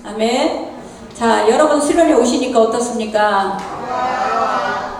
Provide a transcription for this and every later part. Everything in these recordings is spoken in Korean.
아멘. 자, 여러분 수련회 오시니까 어떻습니까?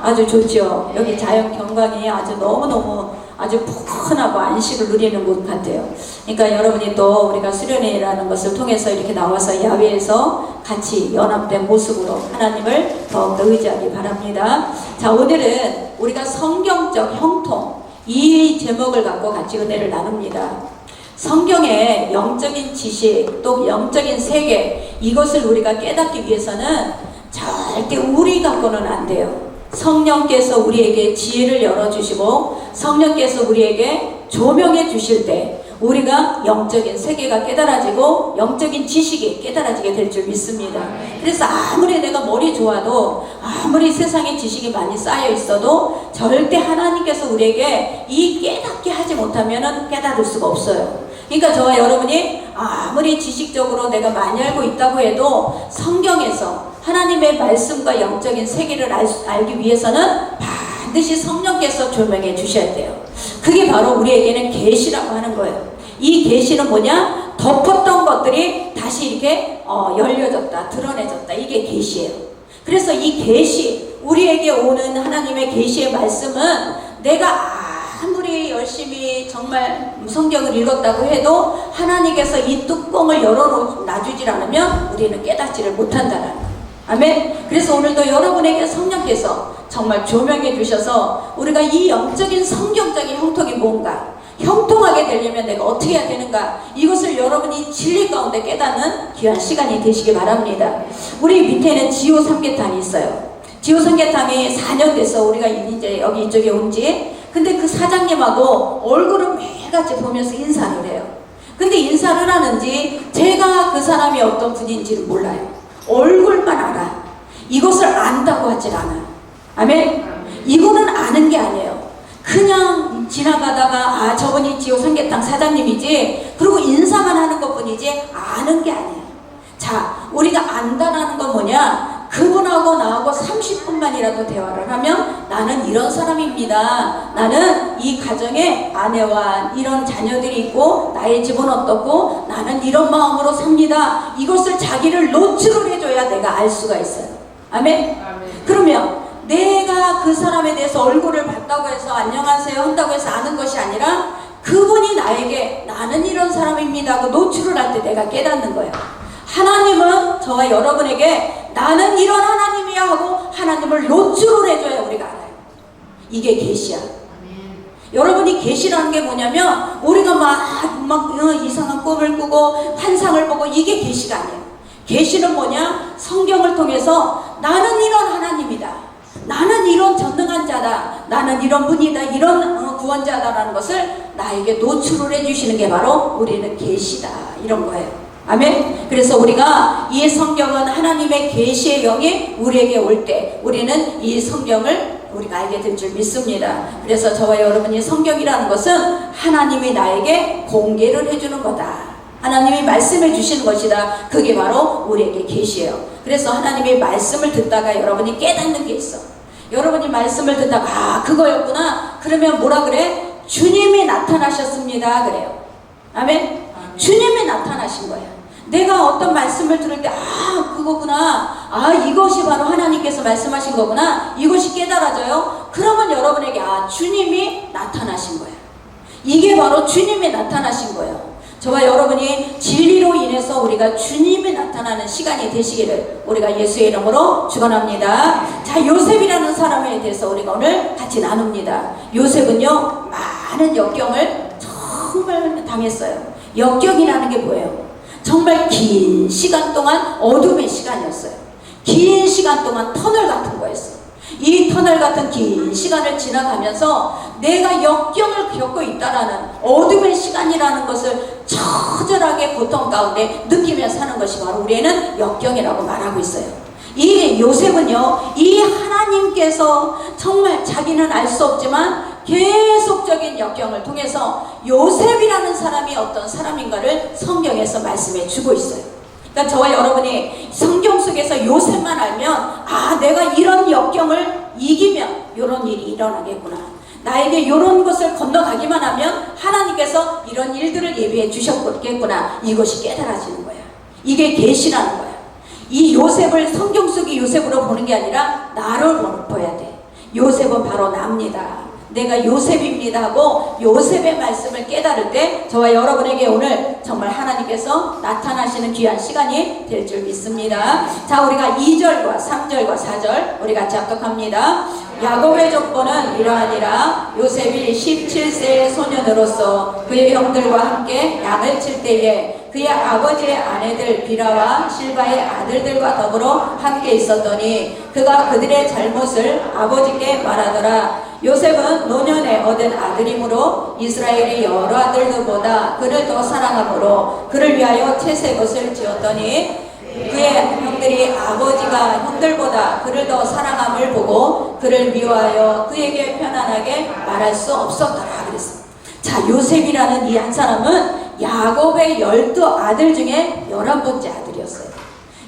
아주 좋죠. 여기 자연 경관이 아주 너무너무 아주 푸근하고 안식을 누리는 곳 같아요. 그러니까 여러분이 또 우리가 수련회라는 것을 통해서 이렇게 나와서 야외에서 같이 연합된 모습으로 하나님을 더욱더 의지하기 바랍니다. 자, 오늘은 우리가 성경적 형통, 이 제목을 갖고 같이 은혜를 나눕니다. 성경의 영적인 지식, 또 영적인 세계, 이것을 우리가 깨닫기 위해서는 절대 우리 갖고는 안 돼요. 성령께서 우리에게 지혜를 열어주시고 성령께서 우리에게 조명해 주실 때 우리가 영적인 세계가 깨달아지고 영적인 지식이 깨달아지게 될 줄 믿습니다. 그래서 아무리 내가 머리 좋아도 아무리 세상에 지식이 많이 쌓여 있어도 절대 하나님께서 우리에게 이 깨닫게 하지 못하면 깨달을 수가 없어요. 그러니까 저와 여러분이 아무리 지식적으로 내가 많이 알고 있다고 해도 성경에서 하나님의 말씀과 영적인 세계를 알기 위해서는 반드시 성령께서 조명해 주셔야 돼요. 그게 바로 우리에게는 계시라고 하는 거예요. 이 계시는 뭐냐? 덮었던 것들이 다시 이렇게 열려졌다, 드러내졌다. 이게 계시예요. 그래서 이 계시, 우리에게 오는 하나님의 계시의 말씀은 내가 아무리 열심히 정말 성경을 읽었다고 해도 하나님께서 이 뚜껑을 열어놔주질 않으면 우리는 깨닫지를 못한다는 거예요. 아멘. 그래서 오늘도 여러분에게 성령께서 정말 조명해 주셔서 우리가 이 영적인 성경적인 형통이 뭔가, 형통하게 되려면 내가 어떻게 해야 되는가, 이것을 여러분이 진리 가운데 깨닫는 귀한 시간이 되시기 바랍니다. 우리 밑에는 지호 삼계탕이 있어요. 지호 삼계탕이 4년 돼서 우리가 이제 여기 이쪽에 온지, 근데 그 사장님하고 얼굴을 매일같이 보면서 인사를 해요. 근데 인사를 하는지 제가 그 사람이 어떤 분인지를 몰라요. 얼굴만 알아. 이것을 안다고 하질 않아요. 아멘? 이거는 아는 게 아니에요. 그냥 지나가다가 저분이 지호 삼계탕 사장님이지, 그리고 인사만 하는 것 뿐이지 아는 게 아니에요. 자, 우리가 안다라는 건 뭐냐? 그분하고 나하고 30분만이라도 대화를 하면 나는 이런 사람입니다. 나는 이 가정에 아내와 이런 자녀들이 있고 나의 집은 어떻고 나는 이런 마음으로 삽니다. 이것을 자기를 노출을 해줘야 내가 알 수가 있어요. 아멘? 그러면 내가 그 사람에 대해서 얼굴을 봤다고 해서 안녕하세요 한다고 해서 아는 것이 아니라 그분이 나에게 나는 이런 사람입니다 하고 노출을 할 때 내가 깨닫는 거예요. 하나님은 저와 여러분에게 나는 이런 하나님이야 하고 하나님을 노출을 해줘야 우리가 알아요. 이게 계시야. 여러분이 계시라는 게 뭐냐면 우리가 막 이상한 꿈을 꾸고 환상을 보고 이게 계시가 아니에요. 계시는 뭐냐? 성경을 통해서 나는 이런 하나님이다, 나는 이런 전능한 자다, 나는 이런 분이다, 이런 구원자다라는 것을 나에게 노출을 해주시는 게 바로 우리는 계시다, 이런 거예요. 아멘. 그래서 우리가 이 성경은 하나님의 계시의 영이 우리에게 올 때 우리는 이 성경을 우리가 알게 될 줄 믿습니다. 그래서 저와 여러분이 성경이라는 것은 하나님이 나에게 공개를 해주는 거다, 하나님이 말씀해 주시는 것이다. 그게 바로 우리에게 계시예요. 그래서 하나님의 말씀을 듣다가 여러분이 깨닫는 게 있어. 여러분이 말씀을 듣다가 그거였구나. 그러면 뭐라 그래? 주님이 나타나셨습니다 그래요. 아멘. 주님이 나타나신 거야. 내가 어떤 말씀을 들을 때 그거구나, 이것이 바로 하나님께서 말씀하신 거구나, 이것이 깨달아져요. 그러면 여러분에게 주님이 나타나신 거예요. 이게 바로 주님이 나타나신 거예요. 저와 여러분이 진리로 인해서 우리가 주님이 나타나는 시간이 되시기를 우리가 예수의 이름으로 축원합니다. 자, 요셉이라는 사람에 대해서 우리가 오늘 같이 나눕니다. 요셉은요 많은 역경을 정말 당했어요. 역경이라는 게 뭐예요? 정말 긴 시간 동안 어둠의 시간이었어요. 긴 시간 동안 터널 같은 거였어요. 이 터널 같은 긴 시간을 지나가면서 내가 역경을 겪고 있다라는 어둠의 시간이라는 것을 처절하게 고통 가운데 느끼며 사는 것이 바로 우리는 역경이라고 말하고 있어요. 이 요셉은요, 이 하나님께서 정말 자기는 알 수 없지만 계속적인 역경을 통해서 요셉이라는 사람이 어떤 사람인가를 성경에서 말씀해 주고 있어요. 그러니까 저와 여러분이 성경 속에서 요셉만 알면 내가 이런 역경을 이기면 이런 일이 일어나겠구나, 나에게 이런 것을 건너가기만 하면 하나님께서 이런 일들을 예비해 주셨겠구나, 이것이 깨달아지는 거야. 이게 계시라는 거야. 이 요셉을 성경 속의 요셉으로 보는 게 아니라 나를 봐야 돼. 요셉은 바로 납니다. 내가 요셉입니다 하고 요셉의 말씀을 깨달을 때 저와 여러분에게 오늘 정말 하나님께서 나타나시는 귀한 시간이 될 줄 믿습니다. 자, 우리가 2절과 3절과 4절 우리 같이 합독합니다. 야곱의 족보는 이러하니라. 요셉이 17세의 소년으로서 그의 형들과 함께 양을 칠 때에 그의 아버지의 아내들 비라와 실바의 아들들과 더불어 함께 있었더니 그가 그들의 잘못을 아버지께 말하더라. 요셉은 노년에 얻은 아들이므로 이스라엘의 여러 아들들보다 그를 더 사랑하므로 그를 위하여 채색옷을 지었더니 그의 형들이 아버지가 형들보다 그를 더 사랑함을 보고 그를 미워하여 그에게 편안하게 말할 수 없었더라 그랬습니다. 자, 요셉이라는 이 한 사람은 야곱의 12아들 중에 11번째 아들이었어요.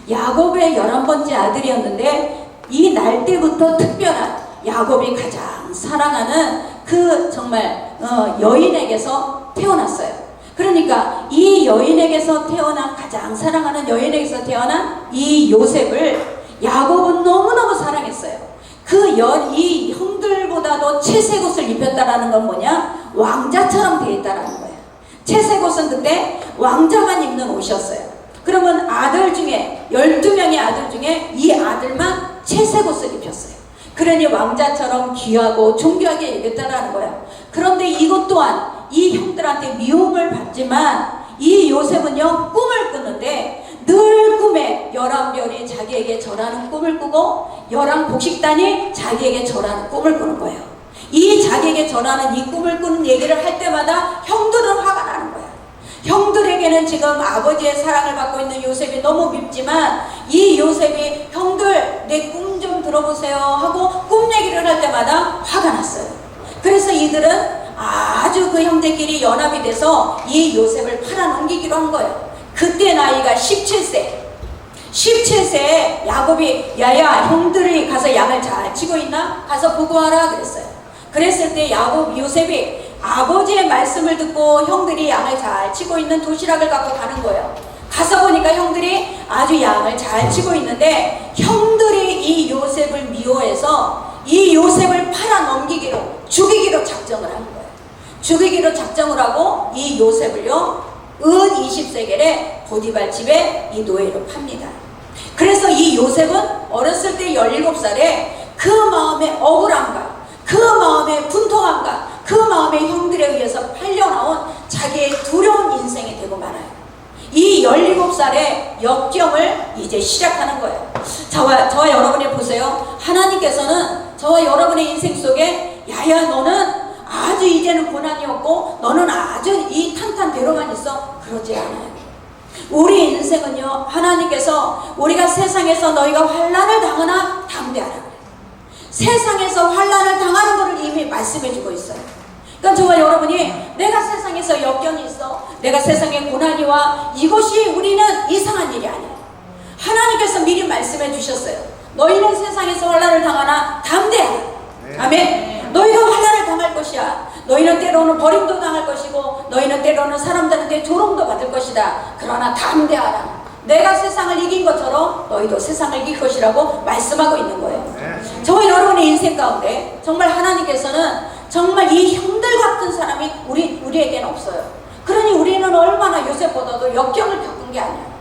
야곱의 11번째 아들이었는데 이 날 때부터 특별한 야곱이 가장 사랑하는 그 정말 여인에게서 태어났어요. 그러니까 이 여인에게서 태어난, 가장 사랑하는 여인에게서 태어난 이 요셉을 야곱은 너무너무 사랑했어요. 이 형들보다도 채색옷을 입혔다라는 건 뭐냐? 왕자처럼 되어 있다라는 거예요. 채색옷은 그때 왕자만 입는 옷이었어요. 그러면 아들 중에 12명의 아들 중에 이 아들만 채색옷을 입혔어요. 그러니 왕자처럼 귀하고 존귀하게 여겼다라는 거예요. 그런데 이것 또한 이 형들한테 미움을 받지만 이 요셉은요 꿈을 꾸는데 늘 꿈에 11별이 자기에게 절하는 꿈을 꾸고 11복식단이 자기에게 절하는 꿈을 꾸는 거예요. 이 자기에게 절하는 이 꿈을 꾸는 얘기를 할 때마다 형들은 화가 나는 거예요. 형들에게는 지금 아버지의 사랑을 받고 있는 요셉이 너무 밉지만 이 요셉이 형들 내 꿈 좀 들어보세요 하고 꿈 얘기를 할 때마다 화가 났어요. 그래서 이들은 아주 그 형제끼리 연합이 돼서 이 요셉을 팔아넘기기로 한 거예요. 그때 나이가 17세에 야곱이 야야 형들이 가서 양을 잘 치고 있나? 가서 보고 와라 그랬어요. 그랬을 때 요셉이 아버지의 말씀을 듣고 형들이 양을 잘 치고 있는 도시락을 갖고 가는 거예요. 가서 보니까 형들이 아주 양을 잘 치고 있는데 형들이 이 요셉을 미워해서 이 요셉을 팔아넘기기로 죽이기로 작정을 한 거예요. 죽이기로 작정을 하고 이 요셉을요 은 20세겔에 보디발 집에 이 노예로 팝니다. 그래서 이 요셉은 어렸을 때 17살에 그 마음의 억울함과 그 마음의 분통함과 그 마음의 형들에 의해서 팔려나온 자기의 두려운 인생이 되고 말아요. 이 17살의 역경을 이제 시작하는 거예요. 저와 여러분이 보세요. 하나님께서는 저와 여러분의 인생 속에 야야 너는 아주 이제는 고난이 없고 너는 아주 이 탄탄대로만 있어 그러지 않아요. 우리 인생은요 하나님께서 우리가 세상에서 너희가 환난을 당하나 담대하라, 세상에서 환난을 당하는 것을 이미 말씀해주고 있어요. 그러니까 저와 여러분이 내가 세상에서 역경이 있어, 내가 세상에 고난이 와, 이것이 우리는 이상한 일이 아니에요. 하나님께서 미리 말씀해 주셨어요. 너희는 세상에서 환난을 당하나 담대하라. 아멘. 너희가 환난을 당할 것이야. 너희는 때로는 버림도 당할 것이고 너희는 때로는 사람들한테 조롱도 받을 것이다. 그러나 담대하라. 내가 세상을 이긴 것처럼 너희도 세상을 이길 것이라고 말씀하고 있는 거예요. 저와 여러분의 인생 가운데 정말 하나님께서는 정말 이 형들 같은 사람이 우리에게는 없어요. 그러니 우리는 얼마나 요셉보다도 역경을 겪은 게 아니야.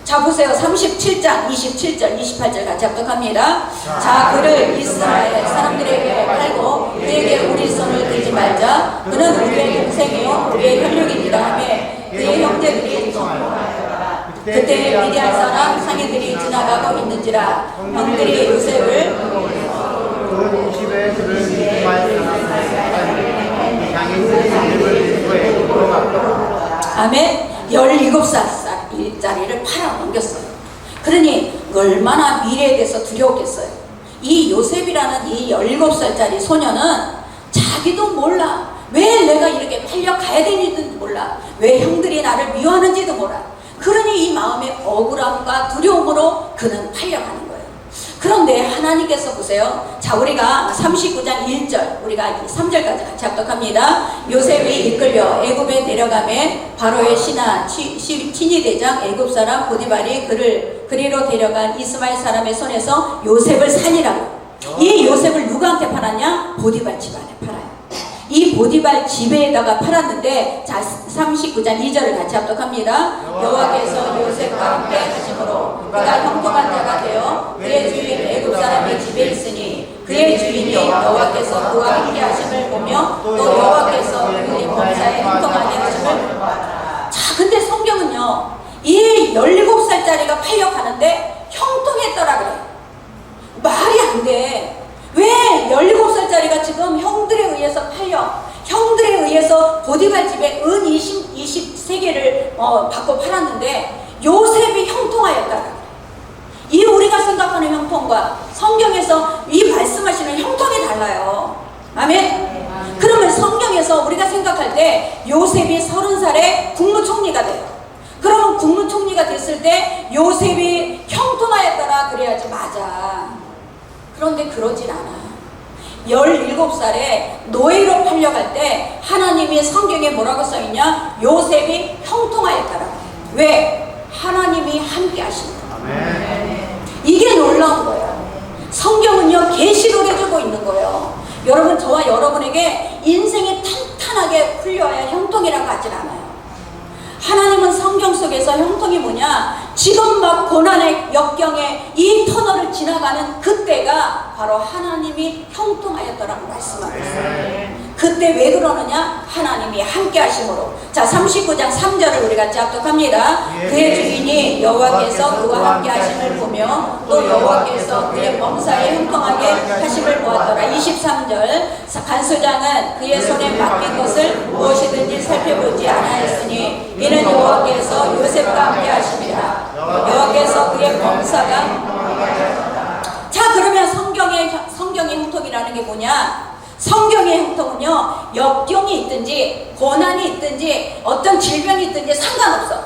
자 보세요. 37장 27절 28절 같이 합독합니다. 자 그를 이스라엘 사람들에게 팔고 그에게 우리 손을 들지 말자. 그는 우리의 동생이요 우리의 혈육입니다 하며 그의 형제들이 그때 미디안 사람 상인들이 지나가고 있는지라 형들이 요셉을 아멘. 17살짜리를 팔아넘겼어요. 그러니 얼마나 미래에 대해서 두려웠겠어요. 이 요셉이라는 이 17살짜리 소녀는 자기도 몰라. 왜 내가 이렇게 팔려가야 되는지도 몰라. 왜 형들이 나를 미워하는지도 몰라. 그러니 이 마음의 억울함과 두려움으로 그는 팔려가는 거예요. 그런데 하나님께서 보세요. 자, 우리가 39장 1절, 우리가 3절까지 같이 합독합니다. 요셉이 이끌려 애굽에 내려가매 바로의 친위 대장 애굽 사람 보디발이 그를 그리로 데려간 이스마엘 사람의 손에서 요셉을 살리라고. 이 요셉을 누구한테 팔았냐? 보디발 집안에 팔아요. 이 보디발 집에다가 팔았는데, 자, 39장 2절을 같이 합독합니다. 여호와께서 요셉과 함께 하심으로 그가 형통한 자가 되어 그의 주인 애굽 사람의 집에 있으니 그의 주인이 여호와께서 그와 함께 하심을 보며 또 여호와께서 그의 범사에 형통하게 하심을 보았다. 자, 근데 성경은요, 이 17살짜리가 팔려가는데 형통했더라 그래요. 말이 안 돼. 왜 17살짜리가 지금 형들에 의해서 팔려, 형들에 의해서 보디발 집에 은 23개를 받고 팔았는데 요셉이 형통하였다. 이 우리가 생각하는 형통과 성경에서 이 말씀하시는 형통이 달라요. 아멘? 그러면 성경에서 우리가 생각할 때 요셉이 30살에 국무총리가 돼요. 그러면 국무총리가 됐을 때 요셉이 형통하였더라 그래야지 맞아. 그런데 그러질 않아. 17살에 노예로 팔려갈 때 하나님이 성경에 뭐라고 써있냐? 요셉이 형통하였더라. 왜? 하나님이 함께 하신다. 이게 놀라운 거예요. 성경은요, 계시를 해주고 있는 거예요. 여러분, 저와 여러분에게 인생이 탄탄하게 풀려야 형통이라고 하질 않아요. 하나님은 성경 속에서 형통이 뭐냐? 지금 막 고난의 역경에 이 터널을 지나가는 그때가 바로 하나님이 형통하였더라고 말씀하고 있어요. 그때 왜 그러느냐? 하나님이 함께 하심으로. 자, 39장 3절을 우리 같이 합독합니다. 그의 주인이 여호와께서 그와 함께 하심을 보며 또 여호와께서 그의 범사에 형통하게 하심을 보았더라. 23절 간수장은 그의 손에 맡긴 것을 무엇이든지 살펴보지 않았으니 이는 여호와께서 요셉과 함께 하심이라. 여호와께서 그의 범사가. 자, 그러면 성경의 형통이라는 게 뭐냐? 성경의 형통은요, 역경이 있든지 고난이 있든지 어떤 질병이 있든지 상관없어.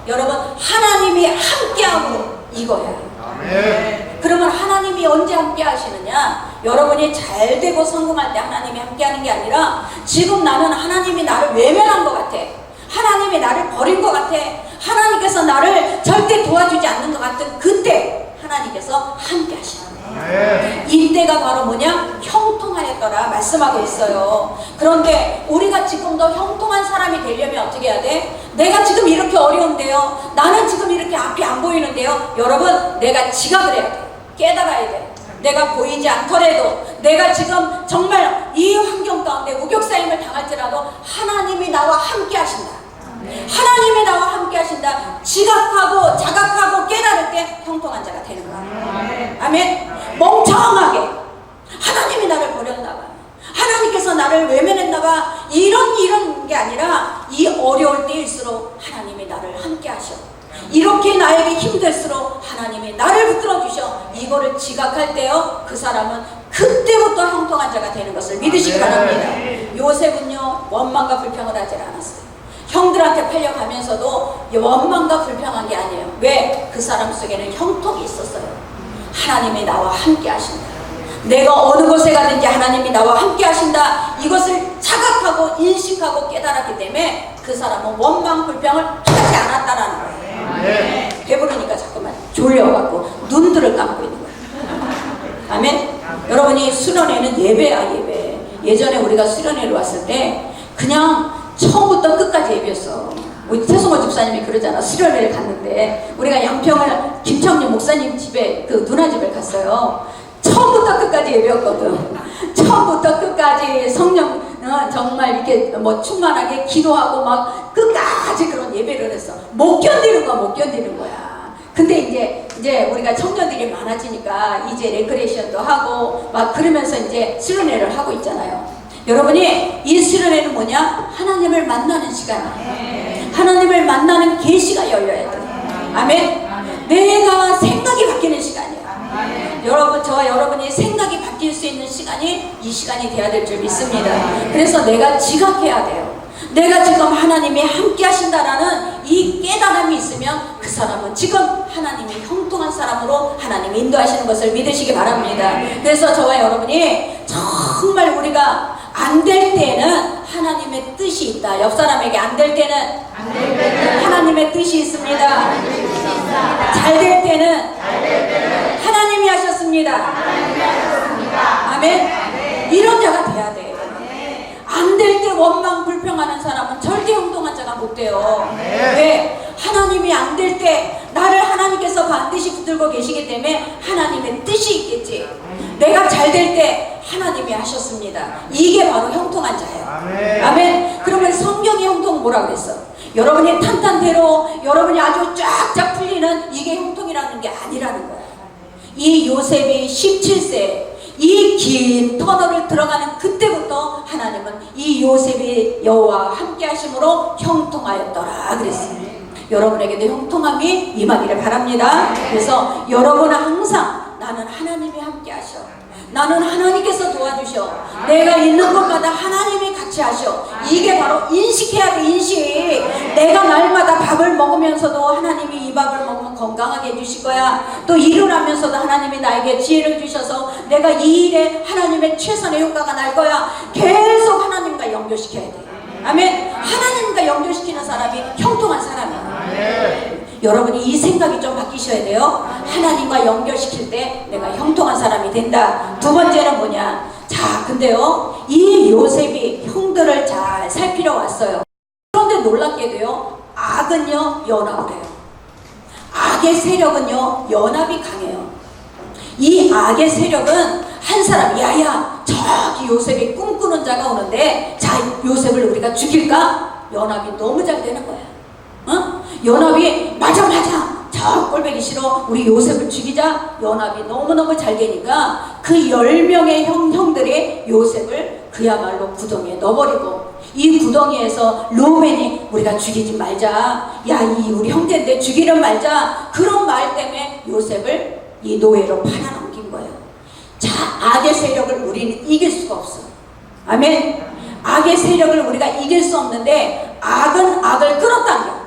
여러분, 하나님이 함께함으로 이거야. 아멘. 그러면 하나님이 언제 함께 하시느냐? 여러분이 잘 되고 성공할 때 하나님이 함께 하는 게 아니라 지금 나는 하나님이 나를 외면한 것 같아. 하나님이 나를 버린 것 같아. 하나님께서 나를 절대 도와주지 않는 것 같은 그때 하나님께서 함께 하시는 거예요. 이때가 바로 뭐냐? 형통하였더라 말씀하고 있어요. 그런데 우리가 지금 더 형통한 사람이 되려면 어떻게 해야 돼? 내가 지금 이렇게 어려운데요, 나는 지금 이렇게 앞이 안 보이는데요, 여러분, 내가 지각을 해야 돼. 깨달아야 돼. 내가 보이지 않더라도, 내가 지금 정말 이 환경 가운데 우격사임을 당할지라도 하나님이 나와 함께 하신다. 하나님이 나와 함께 하신다. 지각하고 자각하고 깨달을 때 형통한 자가 되는 거야. 아멘. 멍청하게 하나님이 나를 버렸나봐, 하나님께서 나를 외면했나봐, 이런 게 아니라 이 어려울 때일수록 하나님이 나를 함께 하셔. 이렇게 나에게 힘들수록 하나님이 나를 붙들어 주셔. 이거를 지각할 때요, 그 사람은 그때부터 형통한 자가 되는 것을 믿으시기 바랍니다. 요셉은요, 원망과 불평을 하질 않았어요. 형들한테 팔려가면서도 원망과 불평한 게 아니에요. 왜? 그 사람 속에는 형통이 있었어요. 하나님이 나와 함께 하신다. 내가 어느 곳에 가든지 하나님이 나와 함께 하신다. 이것을 자각하고 인식하고 깨달았기 때문에 그 사람은 원망 불평을 하지 않았다라는 거예요. 배부르니까 자꾸만 졸려갖고 눈들을 감고 있는 거예요. 아멘. 여러분이 수련회는 예배야, 예배. 예전에 우리가 수련회를 왔을 때 그냥 처음부터 끝까지 예배였어. 우리 태성호 집사님이 그러잖아. 수련회를 갔는데 우리가 양평을 김창룡 목사님 집에 그 누나 집에 갔어요. 처음부터 끝까지 예배였거든. 처음부터 끝까지 성령 정말 이렇게 뭐 충만하게 기도하고 막 끝까지 그런 예배를 했어. 못 견디는 거야, 못 견디는 거야. 근데 이제 우리가 청년들이 많아지니까 이제 레크레이션도 하고 막 그러면서 이제 수련회를 하고 있잖아요. 여러분이 이 수련회는 뭐냐? 하나님을 만나는 시간이에요. 하나님을 만나는 계시가 열려야 돼. 아멘. 내가 생각이 바뀌는 시간이에요. 여러분, 저와 여러분이 생각이 바뀔 수 있는 시간이 이 시간이 돼야 될 줄 믿습니다. 그래서 내가 지각해야 돼요. 내가 지금 하나님이 함께 하신다라는 이 깨달음이 있으면 그 사람은 지금 하나님이 형통한 사람으로 하나님이 인도하시는 것을 믿으시기 바랍니다. 그래서 저와 여러분이 정말 우리가 안 될 때는 하나님의 뜻이 있다. 옆 사람에게 안 될 때는 하나님의 뜻이 있습니다. 잘 될 때는 하나님이 하셨습니다. 아멘. 이런 자가 돼야 돼. 안 될 때 원망 불평하는 사람은 절대 형통한 자가 못 돼요. 왜? 하나님이 안 될 때 나를 하나님께서 반드시 붙들고 계시기 때문에 하나님의 뜻이 있겠지. 내가 잘 될 때 하나님이 하셨습니다. 이게 바로 형통한 자예요. 아멘. 그러면 성경의 형통은 뭐라고 그랬어? 여러분이 탄탄대로 여러분이 아주 쫙쫙 풀리는 이게 형통이라는 게 아니라는 거야. 이 요셉이 17세 이 긴 터널을 들어가는 그때부터 하나님은 이 요셉이 여호와와 함께 하심으로 형통하였더라 그랬습니다. 여러분에게도 형통함이 임하기를 바랍니다. 그래서 여러분은 항상 나는 하나님이 함께 하셔. 나는 하나님께서 도와주셔. 내가 있는 곳마다 하나님이 같이 하셔. 이게 바로 인식해야 돼. 인식. 내가 날마다 밥을 먹으면서도 하나님이 이 밥을 먹으면 건강하게 해주실 거야. 또 일을 하면서도 하나님이 나에게 지혜를 주셔서 내가 이 일에 하나님의 최선의 효과가 날 거야. 계속 하나님과 연결시켜야 돼. 아멘. 하나님과 연결시키는 사람이 형통한 사람이야. 여러분이 이 생각이 좀 바뀌셔야 돼요. 하나님과 연결시킬 때 내가 형통한 사람이 된다. 두 번째는 뭐냐? 자, 근데요, 이 요셉이 형들을 잘 살피러 왔어요. 그런데 놀랍게도요, 악은요 연합을 해요. 악의 세력은요 연합이 강해요. 이 악의 세력은 한 사람, 야야 저기 요셉이 꿈꾸는 자가 오는데 자 요셉을 우리가 죽일까? 연합이 너무 잘 되는 거야. 연합이 맞아 저 꼴보기 싫어 우리 요셉을 죽이자. 연합이 너무너무 잘 되니까 그 10명의 형들이 요셉을 그야말로 구덩이에 넣어버리고, 이 구덩이에서 로벤이 우리가 죽이지 말자, 야 이 우리 형제인데 죽이는 말자, 그런 말 때문에 요셉을 이 노예로 팔아넘긴 거예요. 자, 악의 세력을 우리는 이길 수가 없어. 아멘. 악의 세력을 우리가 이길 수 없는데 악은 악을 끌어당겨.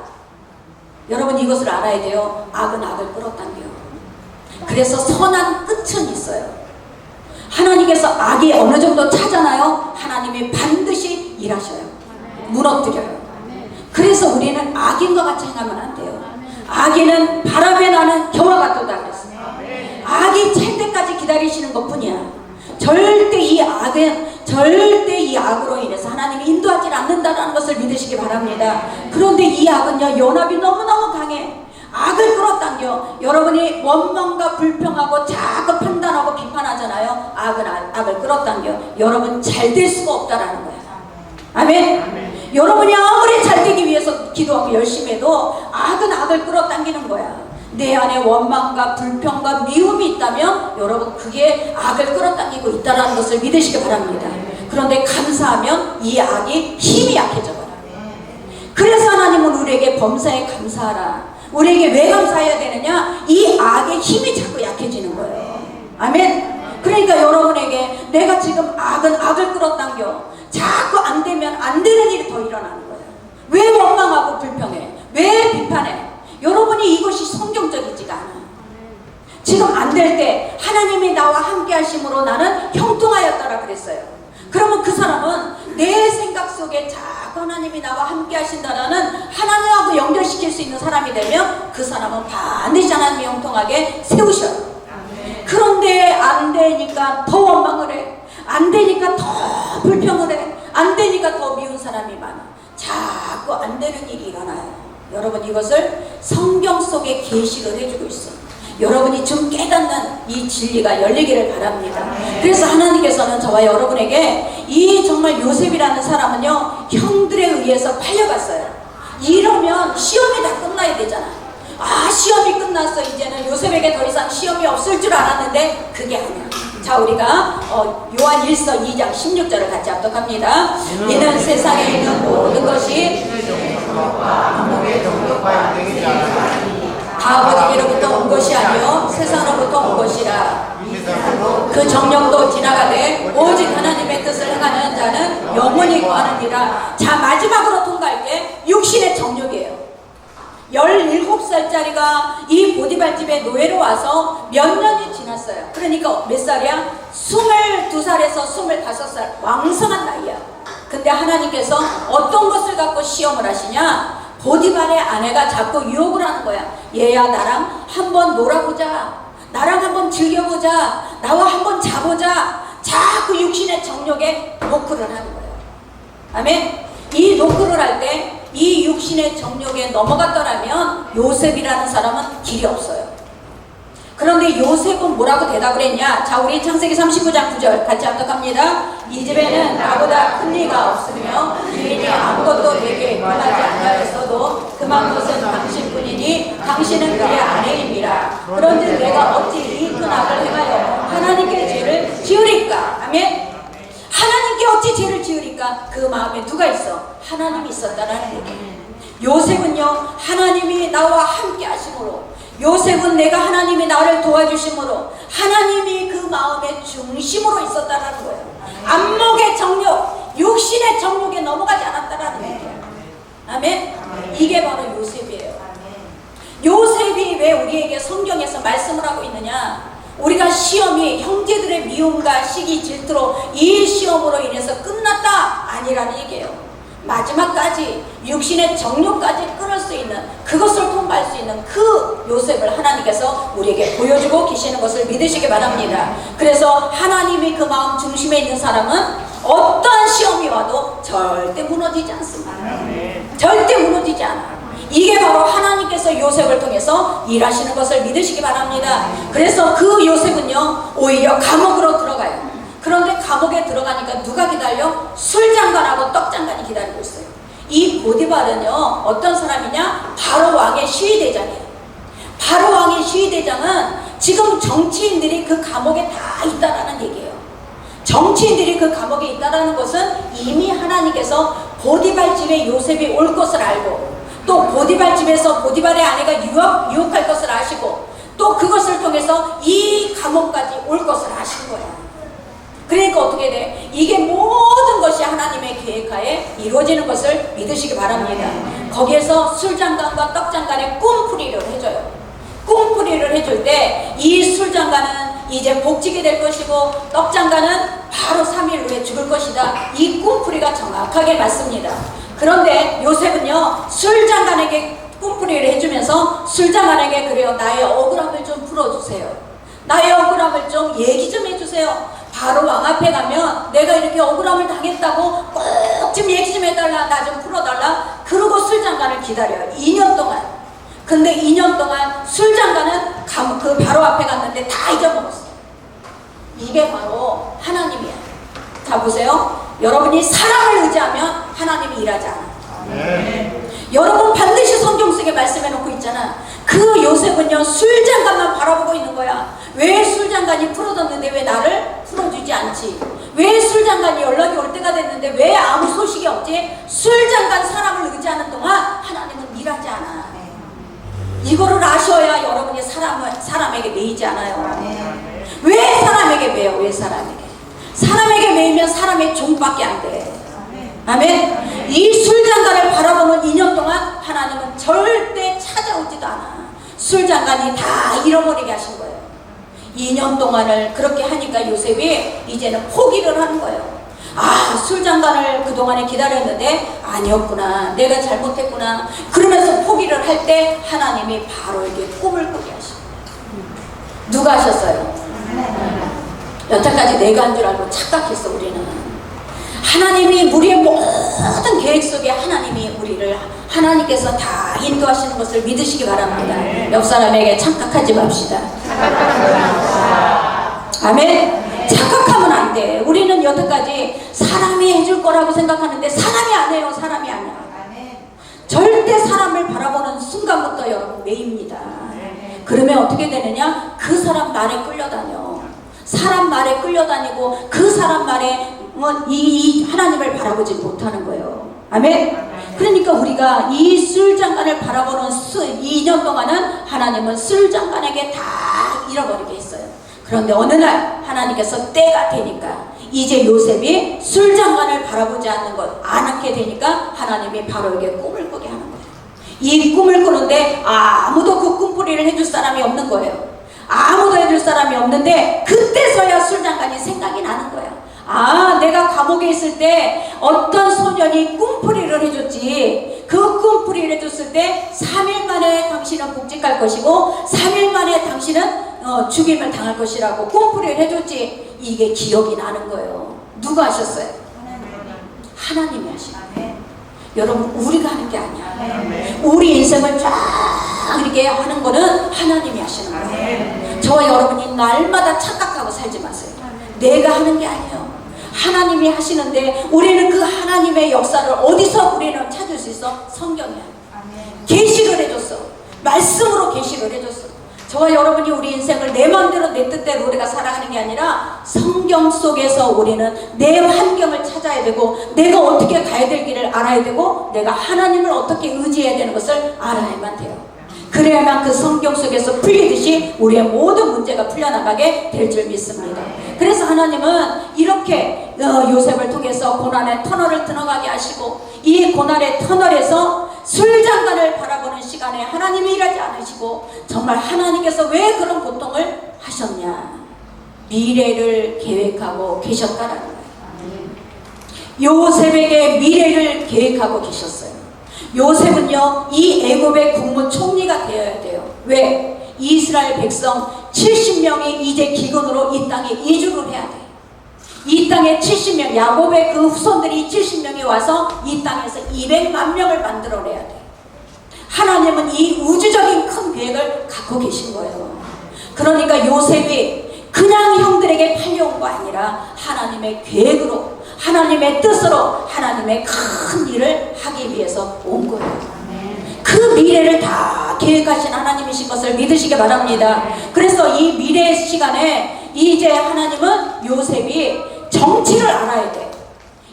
여러분 이것을 알아야 돼요. 악은 악을 끌어당겨요. 그래서 선한 끝은 있어요. 하나님께서 악이 어느 정도 차잖아요. 하나님이 반드시 일하셔요. 무너뜨려요. 그래서 우리는 악인과 같이 행하면 안 돼요. 악인은 바람에 나는 겨와 같도다 그랬어요. 악이 찰 때까지 기다리시는 것 뿐이야. 절대 이 악으로 인해서 하나님이 인도하지 않는다는 것을 믿으시기 바랍니다. 그런데 이 악은요 연합이 너무너무 강해. 악을 끌어당겨. 여러분이 원망과 불평하고 자꾸 판단하고 비판하잖아요. 악은 악을 끌어당겨. 여러분 잘 될 수가 없다라는 거야. 아멘. 여러분이 아무리 잘 되기 위해서 기도하고 열심히 해도 악은 악을 끌어당기는 거야. 내 안에 원망과 불평과 미움이 있다면 여러분 그게 악을 끌어당기고 있다는 것을 믿으시기 바랍니다. 그런데 감사하면 이 악이 힘이 약해져 버려요. 그래서 하나님은 우리에게 범사에 감사하라. 우리에게 왜 감사해야 되느냐? 이 악의 힘이 자꾸 약해지는 거예요. 아멘. 그러니까 여러분에게 내가 지금 악은 악을 끌어당겨. 자꾸 안 되면 안 되는 일이 더 일어나는 거예요. 왜 원망하고 불평해? 왜 비판해? 여러분이 이것이 성경적이지가 않아. 지금 안 될 때 하나님이 나와 함께 하심으로 나는 형통하였더라 그랬어요. 그러면 그 사람은 내 생각 속에 자꾸 하나님이 나와 함께 하신다라는 하나님하고 연결시킬 수 있는 사람이 되면 그 사람은 반드시 하나님이 형통하게 세우셔요. 그런데 안 되니까 더 원망을 해. 안 되니까 더 불평을 해. 안 되니까 더 미운 사람이 많아. 자꾸 안 되는 일이 일어나요. 여러분 이것을 성경 속에 계시를 해주고 있어. 여러분이 좀 깨닫는 이 진리가 열리기를 바랍니다. 그래서 하나님께서는 저와 여러분에게 이 정말 요셉이라는 사람은요 형들에 의해서 팔려갔어요. 이러면 시험이 다 끝나야 되잖아. 아 시험이 끝났어. 이제는 요셉에게 더 이상 시험이 없을 줄 알았는데 그게 아니야. 자 우리가 요한 1서 2장 16절을 같이 합독합니다. 이는 세상에 있는 모든 것이 다 아버지께로부터 온 것이 아니요 세상으로부터 온 것이라. 그 정령도 지나가되 오직 하나님의 뜻을 행하는 자는 영원히 거하느니라. 자 마지막으로 육신의 정욕이에요. 17살짜리가 이 보디발 집에 노예로 와서 몇 년이 지났어요. 그러니까 몇 살이야? 22살에서 25살, 왕성한 나이야. 근데 하나님께서 어떤 것을 갖고 시험을 하시냐? 보디발의 아내가 자꾸 유혹을 하는 거야. 얘야, 나랑 한번 놀아보자, 나랑 한번 즐겨보자, 나와 한번 자보자. 자꾸 육신의 정욕에 노크를 하는 거예요. 아멘. 이 노크를 할 때 이 육신의 정욕에 넘어갔더라면 요셉이라는 사람은 길이 없어요. 그런데 요셉은 뭐라고 대답을 했냐? 자, 우리 창세기 39장 9절 같이 합독합니다. 이 집에는 나보다 큰 이가 없으며 주인이 아무것도 내게 권하지 아니하였어도 그만 것은 당신뿐이니 당신은 그의 아내입니다. 그런즉 내가 어찌 이 큰 악을 행하여 하나님께 죄를 지으리까? 아멘. 하나님께 어찌 죄를 지으리까? 그 마음에 누가 있어? 하나님이 있었다라는 얘기예요. 요셉은요, 하나님이 나와 함께 하심으로, 요셉은 내가 하나님이 나를 도와주심으로 하나님이 그 마음의 중심으로 있었다라는 거예요. 안목의 정욕, 육신의 정욕에 넘어가지 않았다라는 얘기예요. 아멘. 이게 바로 요셉이에요. 요셉이 왜 우리에게 성경에서 말씀을 하고 있느냐? 우리가 시험이 형제들의 미움과 시기 질투로 이 시험으로 인해서 끝났다 아니라는 얘기예요. 마지막까지 육신의 정욕까지 끊을 수 있는, 그것을 통과할 수 있는 그 요셉을 하나님께서 우리에게 보여주고 계시는 것을 믿으시기 바랍니다. 그래서 하나님이 그 마음 중심에 있는 사람은 어떤 시험이 와도 절대 무너지지 않습니다. 절대 무너지지 않아요. 이게 바로 하나님께서 요셉을 통해서 일하시는 것을 믿으시기 바랍니다. 그래서 그 요셉은요, 오히려 감옥으로 들어가요. 그런데 감옥에 들어가니까 누가 기다려? 술장관하고 떡장관이 기다리고 있어요. 이 보디발은요, 어떤 사람이냐? 바로 왕의 시위대장이에요. 바로 왕의 시위대장은 지금 정치인들이 그 감옥에 다 있다라는 얘기예요. 정치인들이 그 감옥에 있다라는 것은 이미 하나님께서 보디발 집에 요셉이 올 것을 알고, 또 보디발 집에서 보디발의 아내가 유혹할 것을 아시고, 또 그것을 통해서 이 감옥까지 올 것을 아신 거야. 그러니까 어떻게 돼? 이게 모든 것이 하나님의 계획하에 이루어지는 것을 믿으시기 바랍니다. 거기에서 술장관과 떡장관의 꿈풀이를 해줘요. 꿈풀이를 해줄 때 이 술장관은 이제 복직이 될 것이고, 떡장관은 바로 3일 후에 죽을 것이다. 이 꿈풀이가 정확하게 맞습니다. 그런데 요셉은요, 술장관에게 꿈풀이를 해주면서 술장관에게, 그래요, 나의 억울함을 좀 풀어주세요, 나의 억울함을 좀 얘기 좀 해주세요. 바로 왕 앞에 가면 내가 이렇게 억울함을 당했다고 꼭 좀 얘기 좀 해달라, 나 좀 풀어달라. 그러고 술장관을 기다려요. 2년 동안. 근데 2년 동안 술장관은 그 바로 앞에 갔는데 다 잊어먹었어요. 이게 바로 하나님이야. 자, 보세요. 여러분이 사람을 의지하면 하나님이 일하지 않아. 여러분 반드시 성경 속에 말씀해 놓고 있잖아. 그 요셉은요, 술장관만 바라보고 있는 거야. 왜 술장관이 풀어줬는데 왜 나를 풀어주지 않지? 왜 술장관이 연락이 올 때가 됐는데 왜 아무 소식이 없지? 술장관 사람을 의지하는 동안 하나님은 일하지 않아. 이거를 아셔야 여러분이 사람에게 매이지 않아요. 왜 사람에게 매여? 왜 사람에게 매이면 사람의 종밖에 안 돼. 아멘. 이 술장관을 바라보는 2년 동안 하나님은 절대 찾아오지도 않아. 술장관이 다 잃어버리게 하신 거예요. 2년 동안을 그렇게 하니까 요셉이 이제는 포기를 하는 거예요. 아, 술장관을 그동안에 기다렸는데 아니었구나, 내가 잘못했구나. 그러면서 포기를 할 때 하나님이 바로 이렇게 꿈을 꾸게 하신 거예요. 누가 하셨어요? 여태까지 내가 한 줄 알고 착각했어. 우리는 하나님이 우리의 모든 계획 속에 하나님께서 다 인도하시는 것을 믿으시기 바랍니다. 옆 사람에게 착각하지 맙시다. 아멘. 착각하면 안 돼. 우리는 여태까지 사람이 해줄 거라고 생각하는데 사람이 안 해요. 사람이 아니야. 절대 사람을 바라보는 순간부터 여러분 매입니다. 그러면 어떻게 되느냐? 그 사람 말에 끌려다녀. 사람 말에 끌려다니고 그 사람 말에 이 하나님을 바라보지 못하는 거예요. 아멘. 그러니까 우리가 이 술장관을 바라보는 2년 동안은 하나님은 술장관에게 다 잃어버리게 했어요. 그런데 어느 날 하나님께서 때가 되니까 이제 요셉이 술장관을 바라보지 않는 것 안 하게 되니까 하나님이 바로에게 꿈을 꾸게 하는 거예요. 이 꿈을 꾸는데 아무도 그 꿈풀이를 해줄 사람이 없는 거예요. 아무도 해줄 사람이 없는데 그때서야 술장관이 생각이 나는 거예요. 아, 내가 감옥에 있을 때 어떤 소년이 꿈풀이를 해줬지. 그 꿈풀이를 해줬을 때 3일 만에 당신은 복직할 것이고 3일 만에 당신은 죽임을 당할 것이라고 꿈풀이를 해줬지. 이게 기억이 나는 거예요. 누가 하셨어요? 하나님이 하시는 거예요. 여러분, 우리가 하는 게 아니야. 우리 인생을 쫙 이렇게 하는 거는 하나님이 하시는 거예요. 저와 여러분이 날마다 착각하고 살지 마세요. 내가 하는 게 아니에요. 하나님이 하시는데 우리는 그 하나님의 역사를 어디서 우리는 찾을 수 있어? 성경이야. 계시를 해줬어. 말씀으로 계시를 해줬어. 저와 여러분이 우리 인생을 내 마음대로 내 뜻대로 우리가 살아가는 게 아니라 성경 속에서 우리는 내 환경을 찾아야 되고 내가 어떻게 가야 될 길을 알아야 되고 내가 하나님을 어떻게 의지해야 되는 것을 알아야만 돼요. 그래야만 그 성경 속에서 풀리듯이 우리의 모든 문제가 풀려나가게 될 줄 믿습니다. 그래서 하나님은 이렇게 요셉을 통해서 고난의 터널을 들어가게 하시고 이 고난의 터널에서 술장관을 바라보는 시간에 하나님이 일하지 않으시고 정말 하나님께서 왜 그런 고통을 하셨냐? 미래를 계획하고 계셨다라는 거예요. 요셉에게 미래를 계획하고 계셨어요. 요셉은요, 이 애굽의 국무총리가 되어야 돼요. 왜? 이스라엘 백성 70명이 이제 기근으로 이 땅에 이주를 해야 돼. 이 땅에 70명, 야곱의 그 후손들이 70명이 와서 이 땅에서 200만 명을 만들어내야 돼. 하나님은 이 우주적인 큰 계획을 갖고 계신 거예요. 그러니까 요셉이 그냥 형들에게 팔려온 거 아니라 하나님의 계획으로, 하나님의 뜻으로, 하나님의 큰 일을 하기 위해서 온 거예요. 그 미래를 다 계획하신 하나님이신 것을 믿으시기 바랍니다. 그래서 이 미래 시간에 이제 하나님은 요셉이 정치를 알아야 돼.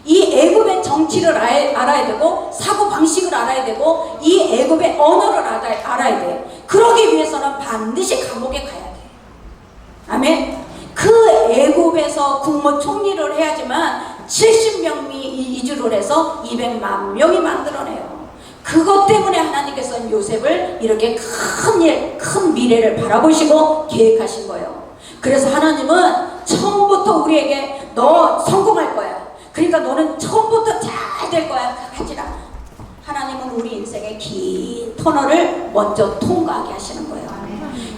이 애굽의 정치를 알아야 되고 사고 방식을 알아야 되고 이 애굽의 언어를 알아야 돼. 그러기 위해서는 반드시 감옥에 가야 돼. 아멘. 그 애굽에서 국무총리를 해야지만 70명이 이주를 해서 200만 명이 만들어내요. 그것 때문에 하나님께서는 요셉을 이렇게 큰 일, 큰 미래를 바라보시고 계획하신 거예요. 그래서 하나님은 처음부터 우리에게 너 성공할 거야. 그러니까 너는 처음부터 잘 될 거야. 하지 않아. 하나님은 우리 인생의 긴 터널을 먼저 통과하게 하시는 거예요.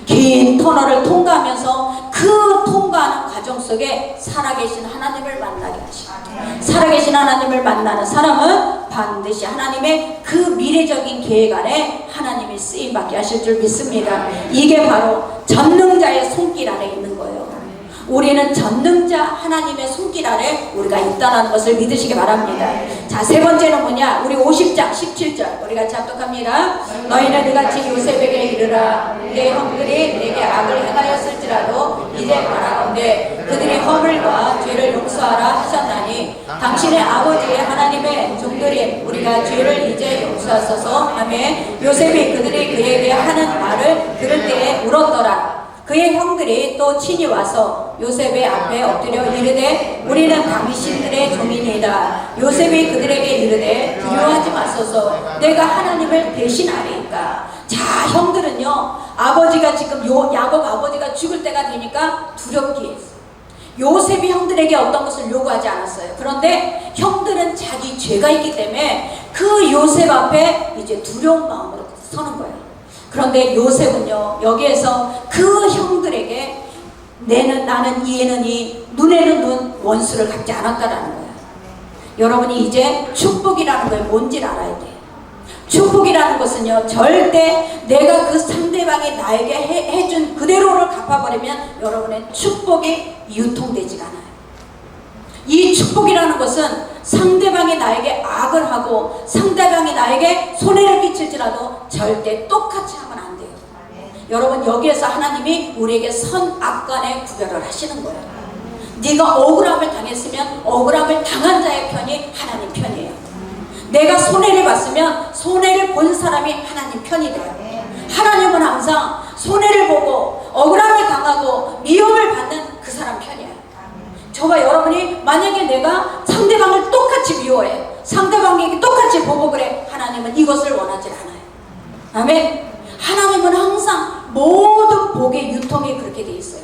긴 터널을 통과하면서 그 통과하는 과정 속에 살아계신 하나님을 만나게 하시고 살아계신 하나님을 만나는 사람은 반드시 하나님의 그 미래적인 계획 안에 하나님이 쓰임받게 하실 줄 믿습니다. 이게 바로 전능자의 손길 안에 있는 거예요. 우리는 전능자 하나님의 손길 아래 우리가 있다는 것을 믿으시기 바랍니다. 자, 세 번째는 뭐냐? 우리 50장 17절 우리 같이 합독합니다. 너희는 이같이 요셉에게 이르라. 내 형들이 내게 악을 행하였을지라도 이제 바라건대 그들이 허물과 죄를 용서하라 하셨나니 당신의 아버지의 하나님의 종들인 우리가 죄를 이제 용서하소서 하며 요셉이 그들이 그에게 하는 말을 들을 때에 울었더라. 그의 형들이 또 친히 와서 요셉의 앞에 엎드려 이르되 우리는 당신들의 종이니이다. 요셉이 그들에게 이르되 두려워하지 마소서. 내가 하나님을 대신하리이까. 자, 형들은요, 아버지가 지금 야곱 아버지가 죽을 때가 되니까 두렵게 했어요. 요셉이 형들에게 어떤 것을 요구하지 않았어요. 그런데 형들은 자기 죄가 있기 때문에 그 요셉 앞에 이제 두려운 마음으로 서는 거예요. 그런데 요셉은요, 여기에서 그 형들에게 나는 이에는 이, 눈에는 눈, 원수를 갖지 않았다라는 거예요. 여러분이 이제 축복이라는 걸 뭔지를 알아야 돼요. 축복이라는 것은요, 절대 내가 그 상대방이 나에게 해준 그대로를 갚아버리면 여러분의 축복이 유통되지 않아요. 이 축복이라는 것은 상대방이 나에게 악을 하고 상대방이 나에게 손해를 끼칠지라도 절대 똑같이 하면 안 돼요. 여러분, 여기에서 하나님이 우리에게 선, 악 간의 구별을 하시는 거예요. 네가 억울함을 당했으면 억울함을 당한 자의 편이 하나님 편이에요. 내가 손해를 봤으면 손해를 본 사람이 하나님 편이 돼요. 하나님은 항상 손해를 보고 억울함을 당하고 미움을 받는 그 사람 편이에요. 저와 여러분이 만약에 내가 상대방을 똑같이 미워해, 상대방에게 똑같이 보복을 해, 하나님은 이것을 원하지 않아요. 아멘. 하나님은 항상 모든 복의 유통이 그렇게 돼 있어요.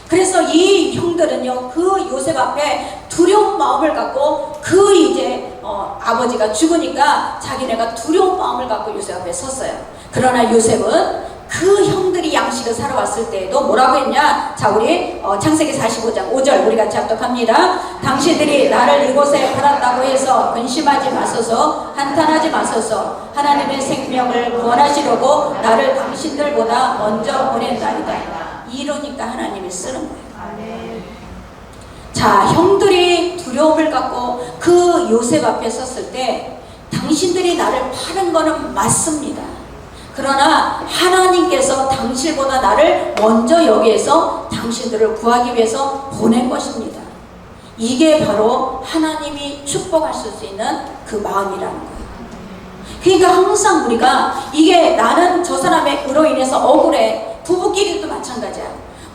그래서 이 형들은요, 그 요셉 앞에 두려운 마음을 갖고, 그 이제 아버지가 죽으니까 자기네가 두려운 마음을 갖고 요셉 앞에 섰어요. 그러나 요셉은 그 형들이 양식을 사러 왔을 때에도 뭐라고 했냐? 자, 우리 창세기 45장 5절 우리 같이 합독합니다. 당신들이 나를 이곳에 팔았다고 해서 근심하지 마소서, 한탄하지 마소서. 하나님의 생명을 구원하시려고 나를 당신들보다 먼저 보낸다이다. 이러니까 하나님이 쓰는 거예요. 자, 형들이 두려움을 갖고 그 요셉 앞에 섰을 때 당신들이 나를 파는 거는 맞습니다. 그러나 하나님께서 당신보다 나를 먼저 여기에서 당신들을 구하기 위해서 보낸 것입니다. 이게 바로 하나님이 축복하실 수 있는 그 마음이라는 거예요. 그러니까 항상 우리가 이게 나는 저 사람의 의로 인해서 억울해. 부부끼리도 마찬가지야.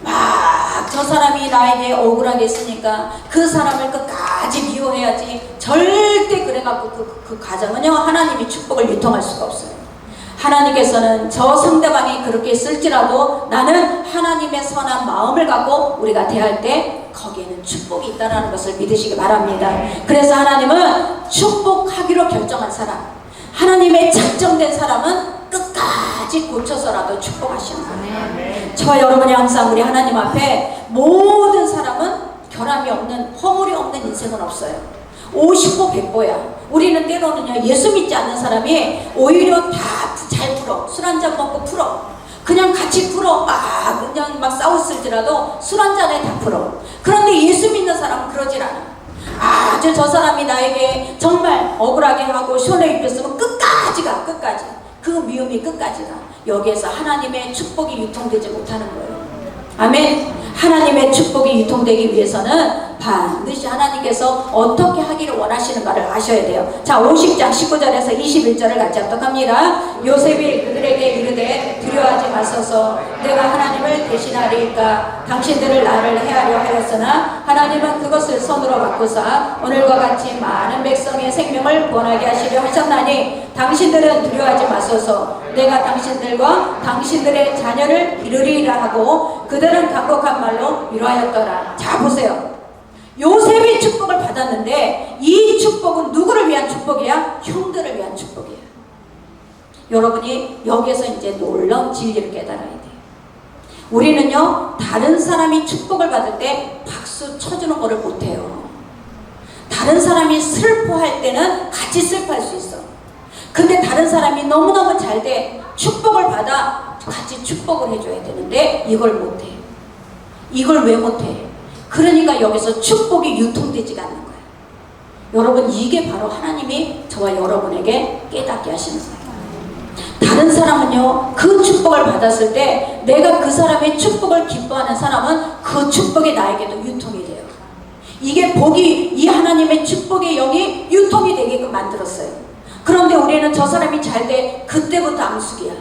막 저 사람이 나에게 억울하게 했으니까 그 사람을 끝까지 미워해야지. 절대 그래갖고 그 가정은요, 하나님이 축복을 유통할 수가 없어요. 하나님께서는 저 상대방이 그렇게 쓸지라도 나는 하나님의 선한 마음을 갖고 우리가 대할 때 거기에는 축복이 있다는 것을 믿으시기 바랍니다. 그래서 하나님은 축복하기로 결정한 사람, 하나님의 작정된 사람은 끝까지 고쳐서라도 축복하시는 거예요. 저와 여러분이 항상 우리 하나님 앞에 모든 사람은 결함이 없는, 허물이 없는 인생은 없어요. 50보 100보야. 우리는 때로는요, 예수 믿지 않는 사람이 오히려 다 잘 풀어. 술 한잔 먹고 풀어. 그냥 같이 풀어. 그냥 막 싸웠을지라도 술 한잔에 다 풀어. 그런데 예수 믿는 사람은 그러질 않아. 아주 저 사람이 나에게 정말 억울하게 하고 손해 입혔으면 끝까지 가. 끝까지. 그 미움이 끝까지 가. 여기에서 하나님의 축복이 유통되지 못하는 거예요. 아멘. 하나님의 축복이 유통되기 위해서는 반드시 하나님께서 어떻게 하기를 원하시는가를 아셔야 돼요. 자, 50장 19절에서 21절을 같이 합독합니다. 요셉이 그들에게 이르되 두려워하지 마소서, 내가 하나님을 대신하리이까. 당신들을 나를 해하려 하였으나 하나님은 그것을 손으로 바꾸사 오늘과 같이 많은 백성의 생명을 구원하게 하시려 하셨나니 당신들은 두려워하지 마소서. 내가 당신들과 당신들의 자녀를 기르리라 하고 그들은 간곡한 말로 위로하였더라. 자, 보세요. 요셉이 축복을 받았는데 이 축복은 누구를 위한 축복이야? 형들을 위한 축복이야. 여러분이 여기에서 이제 놀라운 진리를 깨달아야 돼요. 우리는요, 다른 사람이 축복을 받을 때 박수 쳐주는 거를 못해요. 다른 사람이 슬퍼할 때는 같이 슬퍼할 수 있어. 근데 다른 사람이 너무너무 잘 돼, 축복을 받아 같이 축복을 해줘야 되는데 이걸 못해. 이걸 왜 못해? 그러니까 여기서 축복이 유통되지가 않는 거예요. 여러분, 이게 바로 하나님이 저와 여러분에게 깨닫게 하시는 거예요. 다른 사람은요, 그 축복을 받았을 때 내가 그 사람의 축복을 기뻐하는 사람은 그 축복이 나에게도 유통이 돼요. 이게 복이, 이 하나님의 축복의 영이 유통이 되게끔 만들었어요. 그런데 우리는 저 사람이 잘 돼, 그때부터 암숙이야.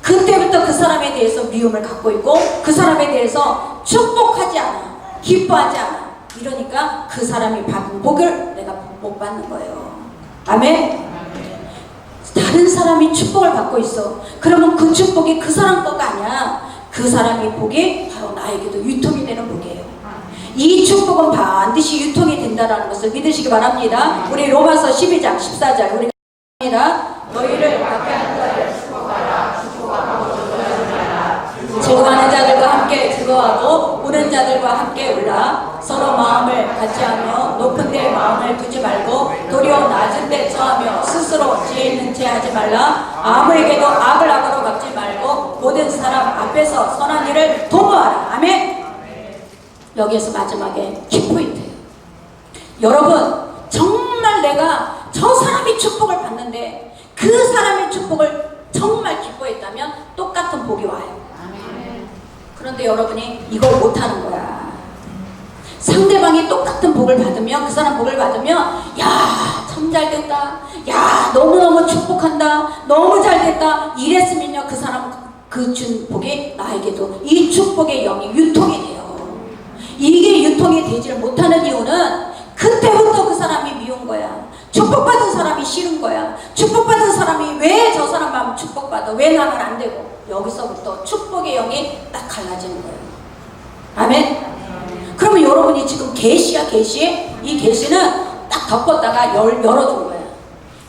그때부터 그 사람에 대해서 미움을 갖고 있고 그 사람에 대해서 축복하지 않아, 기뻐하지 않아. 이러니까 그 사람이 받은 복을 내가 못 받는 거예요. 아멘. 다른 사람이 축복을 받고 있어. 그러면 그 축복이 그 사람 거가 아니야. 그 사람이 복이 바로 나에게도 유통이 되는 복이에요. 이 축복은 반드시 유통이 된다는 것을 믿으시기 바랍니다. 우리 로마서 12장 14절 우리가 합니다. 너희를 밖에 하는 자를 축복하라. 축복하고 조절하라. 즐거워하는 자들과 함께 즐거워하고 우는 자들과 함께 울라. 서로 마음을 같이하며 높은 데 마음을 두지 말고 도리어 낮은 데 처하며 스스로 지혜 있는 채 하지 말라. 아무에게도 악을 악으로 갚지 말고 모든 사람 앞에서 선한 일을 도모하라. 아멘. 여기에서 마지막에 키포인트예요. 여러분, 정말 내가 저 사람이 축복을 받는데 그 사람의 축복을 정말 기뻐했다면 똑같은 복이 와요. 그런데 여러분이 이걸 못하는 거야. 상대방이 똑같은 복을 받으면, 그 사람 복을 받으면, 야, 참 잘됐다, 야, 너무너무 축복한다, 너무 잘됐다 이랬으면요, 그 사람 그 준 복이 나에게도 이 축복의 영이 유통이 돼요. 이게 유통이 되질 못하는 이유는 그때부터 그 사람이 미운 거야. 축복받은 사람이 싫은 거야. 축복받은 사람이 왜 저 사람만 축복받아? 왜 나는 안 되고? 여기서부터 축복의 영이 딱 갈라지는 거예요. 아멘? 그러면 여러분이 지금 계시야, 계시? 이 계시는 딱 덮었다가 열어준 거야.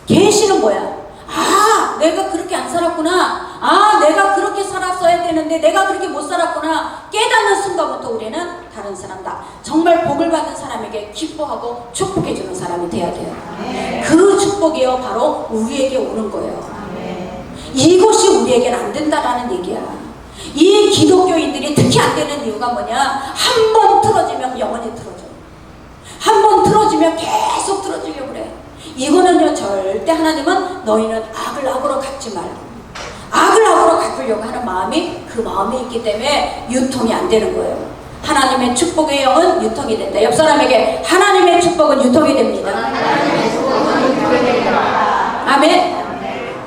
계시는 뭐야? 아, 내가 그렇게 안 살았구나. 아, 내가 그렇게 살았어야 되는데 내가 그렇게 못 살았구나. 깨닫는 순간부터 우리는 다른 사람다. 정말 복을 받은 사람에게 기뻐하고 축복해주는 사람이 돼야 돼요. 그 축복이요, 바로 우리에게 오는 거예요. 이것이 우리에게는 안 된다라는 얘기야. 이 기독교인들이 특히 안 되는 이유가 뭐냐? 한 번 틀어지면 영원히 틀어져. 한 번 틀어지면 계속 틀어지려고 그래. 이거는요, 절대 하나님은 너희는 악을 악으로 갚지 말고 악을 악으로 갚으려고 하는 마음이 그 마음에 있기 때문에 유통이 안 되는 거예요. 하나님의 축복의 영은 유통이 된다. 옆 사람에게 하나님의 축복은 유통이 됩니다. 아멘.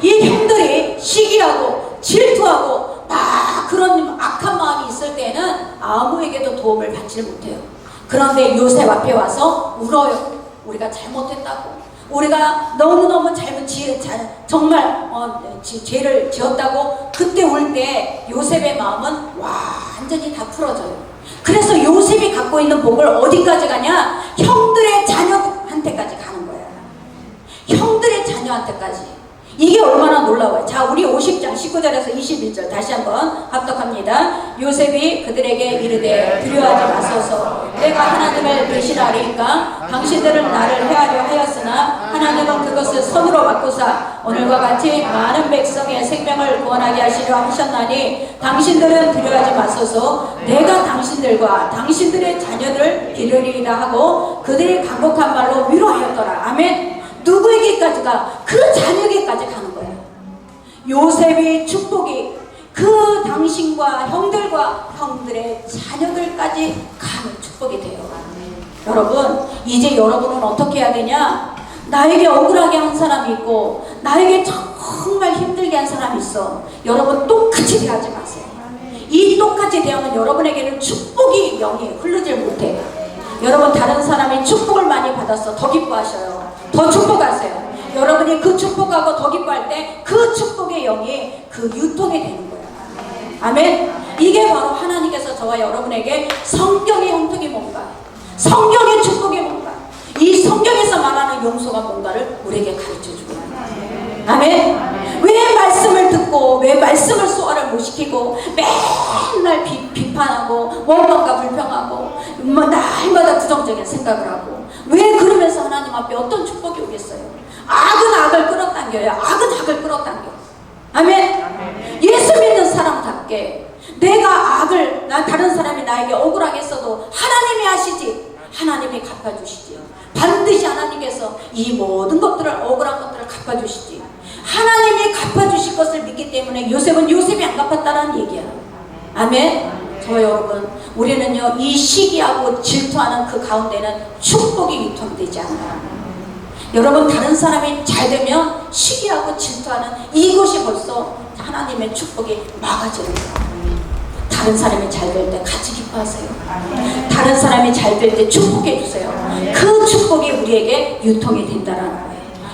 이 형들이 시기하고 질투하고 막 그런 악한 마음이 있을 때는 아무에게도 도움을 받지 못해요. 그런데 요셉 앞에 와서 울어요. 우리가 잘못했다고, 우리가 너무너무 정말 죄를 지었다고 그때 울 때 요셉의 마음은 완전히 다 풀어져요. 그래서 요셉이 갖고 있는 복을 어디까지 가냐? 형들의 자녀한테까지 가는 거예요. 형들의 자녀한테까지. 이게 얼마나 놀라워요. 자, 우리 50장 19절에서 21절 다시 한번 합독합니다. 요셉이 그들에게 이르되 두려워하지 마소서. 내가 하나님을 대신하리이까 당신들은 나를 해하려 하였으나 하나님은 그것을 선으로 바꾸사 오늘과 같이 많은 백성의 생명을 구원하게 하시려 하셨나니 당신들은 두려워하지 마소서. 내가 당신들과 당신들의 자녀들을 기르리라 하고 그들이 간곡한 말로 위로하였더라. 아멘. 누구에게까지가? 그 자녀에게까지 가는 거예요. 요셉의 축복이 그 당신과 형들과 형들의 자녀들까지 가는 축복이 돼요. 여러분, 이제 여러분은 어떻게 해야 되냐? 나에게 억울하게 한 사람이 있고 나에게 정말 힘들게 한 사람이 있어. 여러분 똑같이 대하지 마세요. 이 똑같이 대하면 여러분에게는 축복이 영이 흐르질 못해. 여러분, 다른 사람이 축복을 많이 받았어. 더 기뻐하셔요. 더 축복하세요. 여러분이 그 축복하고 더 기뻐할 때 그 축복의 영이 그 유통이 되는 거예요. 아멘. 이게 바로 하나님께서 저와 여러분에게 성경의 형통이 뭔가, 성경의 축복이 뭔가, 이 성경에서 말하는 용서가 뭔가를 우리에게 가르쳐 주고 있는 거예요. 아멘. 왜 말씀을 듣고 왜 말씀을 소화를 못 시키고 맨날 비판하고 원망과 불평하고 날마다 부정적인 생각을 하고 왜 그러면서 하나님 앞에 어떤 축복이 오겠어요? 악은 악을 끌어당겨요. 악은 악을 끌어당겨. 아멘. 예수 믿는 사람답게 내가 악을 다른 사람이 나에게 억울하게 했어도 하나님이 하시지. 하나님이 갚아주시지. 반드시 하나님께서 이 모든 것들을 억울한 것들을 갚아주시지. 하나님이 갚아주실 것을 믿기 때문에 요셉은 요셉이 안 갚았다는 얘기야. 아멘. 저 여러분, 우리는요 이 시기하고 질투하는 그 가운데는 축복이 유통되지 않아요. 여러분, 다른 사람이 잘 되면 시기하고 질투하는 이것이 벌써 하나님의 축복이 막아지는 거예요. 다른 사람이 잘 될 때 같이 기뻐하세요. 다른 사람이 잘 될 때 축복해 주세요. 그 축복이 우리에게 유통이 된다는 거예요.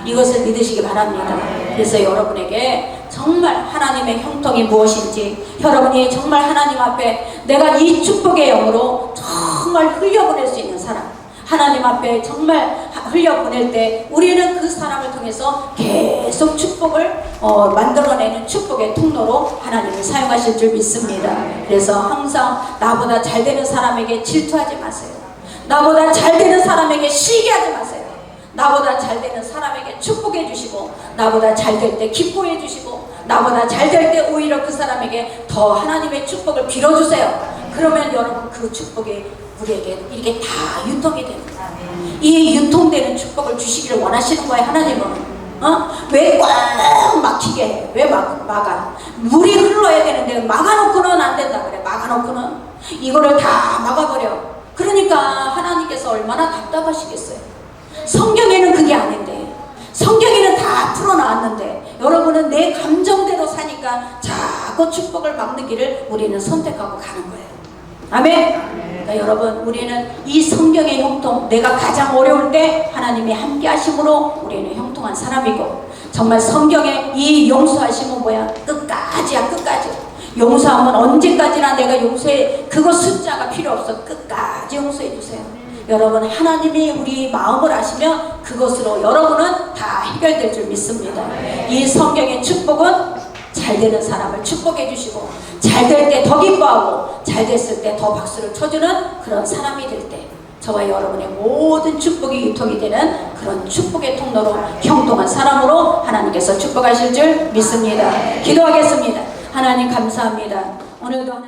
이것을 믿으시기 바랍니다. 그래서 여러분에게 정말 하나님의 형통이 무엇인지, 여러분이 정말 하나님 앞에 내가 이 축복의 영으로 정말 흘려보낼 수 있는 사람, 하나님 앞에 정말 흘려보낼 때 우리는 그 사람을 통해서 계속 축복을 만들어내는 축복의 통로로 하나님을 사용하실 줄 믿습니다. 그래서 항상 나보다 잘 되는 사람에게 질투하지 마세요. 나보다 잘 되는 사람에게 시기하지 마세요. 나보다 잘 되는 사람에게 축복해 주시고, 나보다 잘 될 때 기뻐해 주시고, 나보다 잘 될 때 오히려 그 사람에게 더 하나님의 축복을 빌어주세요. 그러면 여러분 그 축복이 우리에게 이렇게 다 유통이 됩니다. 이 유통되는 축복을 주시기를 원하시는 거예요. 하나님은 왜 꽉 막히게 해? 왜 막아? 물이 흘러야 되는데 막아놓고는 안 된다 그래. 막아놓고는 이거를 다 막아버려. 그러니까 하나님께서 얼마나 답답하시겠어요. 성경에는 그게 아닌데, 성경에는 다 풀어나왔는데 여러분은 내 감정대로 사니까 자꾸 축복을 막는 길을 우리는 선택하고 가는 거예요. 아멘. 그러니까 여러분, 우리는 이 성경의 형통, 내가 가장 어려울 때 하나님이 함께 하심으로 우리는 형통한 사람이고, 정말 성경의 이 용서하심은 뭐야? 끝까지야, 끝까지. 용서하면 언제까지나 내가 용서해. 그거 숫자가 필요 없어. 끝까지 용서해 주세요. 여러분, 하나님이 우리 마음을 아시면 그것으로 여러분은 다 해결될 줄 믿습니다. 이 성경의 축복은 잘 되는 사람을 축복해 주시고, 잘 될 때 더 기뻐하고, 잘 됐을 때 더 박수를 쳐주는 그런 사람이 될 때 저와 여러분의 모든 축복이 유통이 되는 그런 축복의 통로로, 형통한 사람으로 하나님께서 축복하실 줄 믿습니다. 기도하겠습니다. 하나님 감사합니다. 오늘도 하나님